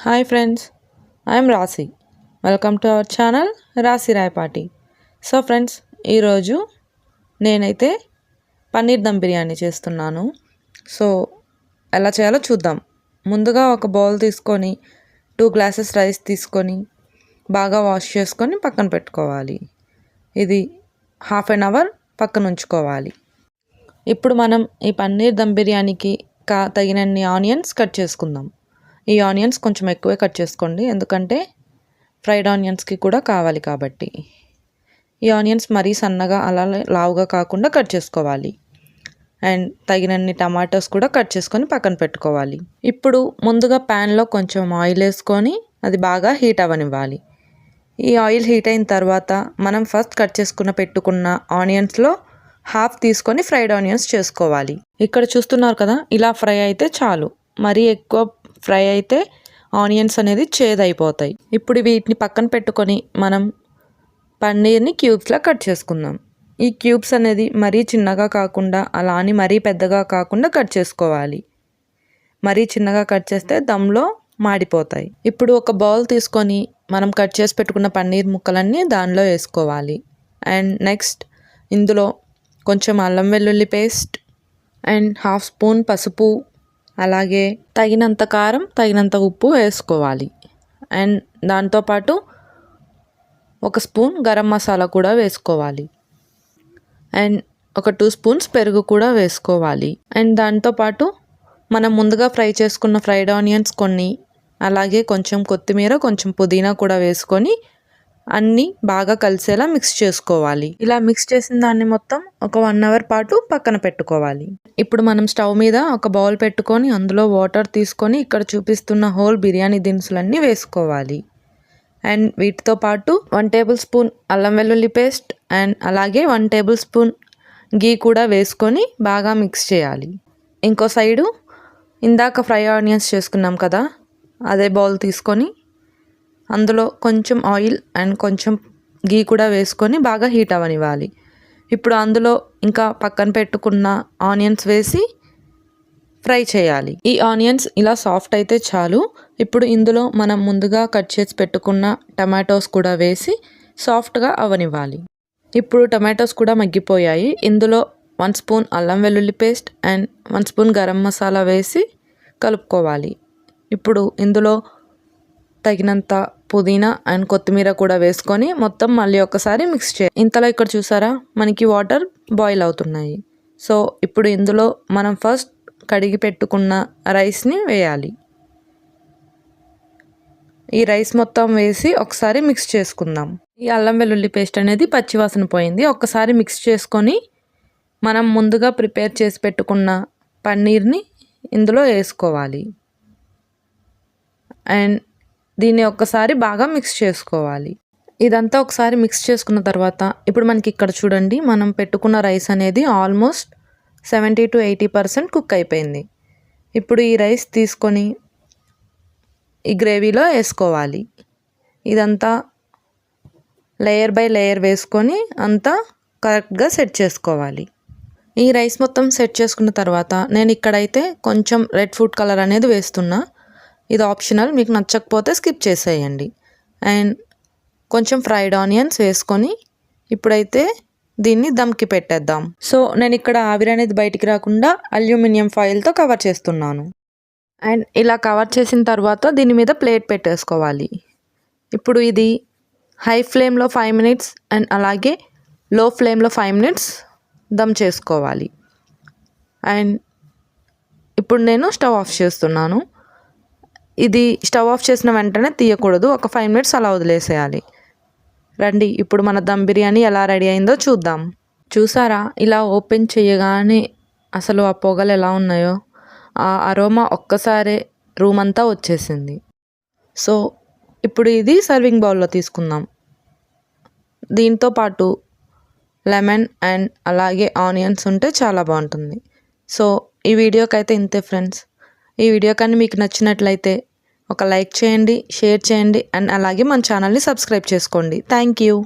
Hi friends, I'm రాశి. Welcome to our channel రాశి Rayapati. So friends, ఈరోజు నేనైతే పన్నీర్ దమ్ బిర్యానీ చేస్తున్నాను. సో ఎలా చేయాలో చూద్దాం. ముందుగా ఒక బౌల్ తీసుకొని 2 గ్లాసెస్ రైస్ తీసుకొని బాగా వాష్ చేసుకొని పక్కన పెట్టుకోవాలి. ఇది 1/2 అవర్ పక్కన ఉంచుకోవాలి. ఇప్పుడు మనం ఈ పన్నీర్ దమ్ బిర్యానీకి తగినన్ని ఆనియన్స్ కట్ చేసుకుందాం. ఈ ఆనియన్స్ కొంచెం ఎక్కువే కట్ చేసుకోండి, ఎందుకంటే ఫ్రైడ్ ఆనియన్స్కి కూడా కావాలి కాబట్టి. ఈ ఆనియన్స్ మరీ సన్నగా అలా లావుగా కాకుండా కట్ చేసుకోవాలి. అండ్ తగినన్ని టమాటోస్ కూడా కట్ చేసుకొని పక్కన పెట్టుకోవాలి. ఇప్పుడు ముందుగా ప్యాన్లో కొంచెం ఆయిల్ వేసుకొని అది బాగా హీట్ అవ్వనివ్వాలి. ఈ ఆయిల్ హీట్ అయిన తర్వాత మనం ఫస్ట్ కట్ చేసుకున్న పెట్టుకున్న ఆనియన్స్లో హాఫ్ తీసుకొని ఫ్రైడ్ ఆనియన్స్ చేసుకోవాలి. ఇక్కడ చూస్తున్నారు కదా, ఇలా ఫ్రై అయితే చాలు. మరీ ఎక్కువ ఫ్రై అయితే ఆనియన్స్ అనేది చేదైపోతాయి. ఇప్పుడు వీటిని పక్కన పెట్టుకొని మనం పన్నీర్ని క్యూబ్స్లా కట్ చేసుకుందాం. ఈ క్యూబ్స్ అనేది మరీ చిన్నగా కాకుండా అలా అని మరీ పెద్దగా కాకుండా కట్ చేసుకోవాలి. మరీ చిన్నగా కట్ చేస్తే దమ్లో మాడిపోతాయి. ఇప్పుడు ఒక బౌల్ తీసుకొని మనం కట్ చేసి పెట్టుకున్న పన్నీర్ ముక్కలన్నీ దానిలో వేసుకోవాలి. అండ్ నెక్స్ట్ ఇందులో కొంచెం అల్లం వెల్లుల్లి పేస్ట్ అండ్ 1/2 స్పూన్ పసుపు, అలాగే తగినంత కారం, తగినంత ఉప్పు వేసుకోవాలి. అండ్ దాంతోపాటు 1 స్పూన్ గరం మసాలా కూడా వేసుకోవాలి. అండ్ ఒక 2 స్పూన్స్ పెరుగు కూడా వేసుకోవాలి. అండ్ దాంతోపాటు మనం ముందుగా ఫ్రై చేసుకున్న ఫ్రైడ్ ఆనియన్స్ కొన్ని, అలాగే కొంచెం కొత్తిమీర, కొంచెం పుదీనా కూడా వేసుకొని అన్నీ బాగా కలిసేలా మిక్స్ చేసుకోవాలి. ఇలా మిక్స్ చేసిన దాన్ని మొత్తం ఒక 1 అవర్ పాటు పక్కన పెట్టుకోవాలి. ఇప్పుడు మనం స్టవ్ మీద ఒక బౌల్ పెట్టుకొని అందులో వాటర్ తీసుకొని ఇక్కడ చూపిస్తున్న హోల్ బిర్యానీ దినుసులన్నీ వేసుకోవాలి. అండ్ వీటితో పాటు 1 టేబుల్ స్పూన్ అల్లం వెల్లుల్లి పేస్ట్ అండ్ అలాగే 1 టేబుల్ స్పూన్ గీ కూడా వేసుకొని బాగా మిక్స్ చేయాలి. ఇంకో సైడు ఇందాక ఫ్రై ఆనియన్స్ చేసుకున్నాం కదా, అదే బౌల్ తీసుకొని అందులో కొంచెం ఆయిల్ అండ్ కొంచెం గీ కూడా వేసుకొని బాగా హీట్ అవ్వనివ్వాలి. ఇప్పుడు అందులో ఇంకా పక్కన పెట్టుకున్న ఆనియన్స్ వేసి ఫ్రై చేయాలి. ఈ ఆనియన్స్ ఇలా సాఫ్ట్ అయితే చాలు. ఇప్పుడు ఇందులో మనం ముందుగా కట్ చేసి పెట్టుకున్న టమాటోస్ కూడా వేసి సాఫ్ట్గా అవ్వనివ్వాలి. ఇప్పుడు టమాటోస్ కూడా మగ్గిపోయాయి. ఇందులో 1 స్పూన్ అల్లం వెల్లుల్లి paste and 1 spoon garam masala వేసి కలుపుకోవాలి. ఇప్పుడు ఇందులో తగినంత పుదీనా అండ్ కొత్తిమీర కూడా వేసుకొని మొత్తం మళ్ళీ ఒకసారి మిక్స్ చేయాలి. ఇంతలో ఇక్కడ చూసారా, మనకి వాటర్ బాయిల్ అవుతున్నాయి. సో ఇప్పుడు ఇందులో మనం ఫస్ట్ కడిగి పెట్టుకున్న రైస్ని వేయాలి. ఈ రైస్ మొత్తం వేసి ఒకసారి మిక్స్ చేసుకుందాం. ఈ అల్లం వెల్లుల్లి పేస్ట్ అనేది పచ్చివాసన పోయింది. ఒక్కసారి మిక్స్ చేసుకొని మనం ముందుగా ప్రిపేర్ చేసి పెట్టుకున్న పన్నీర్ని ఇందులో వేసుకోవాలి. అండ్ దీన్ని ఒక్కసారి బాగా మిక్స్ చేసుకోవాలి. ఇదంతా ఒకసారి మిక్స్ చేసుకున్న తర్వాత ఇప్పుడు మనకి ఇక్కడ చూడండి, మనం పెట్టుకున్న రైస్ అనేది ఆల్మోస్ట్ 70 to 80% కుక్ అయిపోయింది. ఇప్పుడు ఈ రైస్ తీసుకొని ఈ గ్రేవీలో వేసుకోవాలి. ఇదంతా లేయర్ బై లేయర్ వేసుకొని అంతా కరెక్ట్గా సెట్ చేసుకోవాలి. ఈ రైస్ మొత్తం సెట్ చేసుకున్న తర్వాత నేను ఇక్కడైతే కొంచెం రెడ్ ఫుడ్ కలర్ అనేది వేస్తున్నా. ఇది ఆప్షనల్, మీకు నచ్చకపోతే స్కిప్ చేసేయండి. అండ్ కొంచెం ఫ్రైడ్ ఆనియన్స్ వేసుకొని ఇప్పుడైతే దీన్ని దమ్కి పెట్టేద్దాం. సో నేను ఇక్కడ ఆవిరి అనేది బయటికి రాకుండా అల్యూమినియం ఫాయిల్తో కవర్ చేస్తున్నాను. అండ్ ఇలా కవర్ చేసిన తర్వాత దీని మీద ప్లేట్ పెట్టేసుకోవాలి. ఇప్పుడు ఇది హై ఫ్లేమ్లో 5 minutes అండ్ అలాగే లో ఫ్లేమ్లో 5 minutes దమ్ చేసుకోవాలి. అండ్ ఇప్పుడు నేను స్టవ్ ఆఫ్ చేస్తున్నాను. ఇది స్టవ్ ఆఫ్ చేసిన వెంటనే తీయకూడదు, ఒక 5 minutes అలా వదిలేసేయాలి. రండి ఇప్పుడు మన దమ్ బిర్యానీ ఎలా రెడీ అయిందో చూద్దాం. చూసారా, ఇలా ఓపెన్ చేయగానే అసలు ఆ పొగలు ఎలా ఉన్నాయో, ఆ అరోమా ఒక్కసారే రూమ్ అంతా వచ్చేసింది. సో ఇప్పుడు ఇది సర్వింగ్ బౌల్లో తీసుకుందాం. దీంతో పాటు లెమన్ అండ్ అలాగే ఆనియన్స్ ఉంటే చాలా బాగుంటుంది. సో ఈ వీడియోకి అయితే ఇంతే ఫ్రెండ్స్. ఈ వీడియో కానీ మీకు నచ్చినట్లయితే ఒక లైక్ చేయండి, షేర్ చేయండి అండ్ అలాగే మన ఛానల్ని సబ్స్క్రైబ్ చేసుకోండి. Thank you.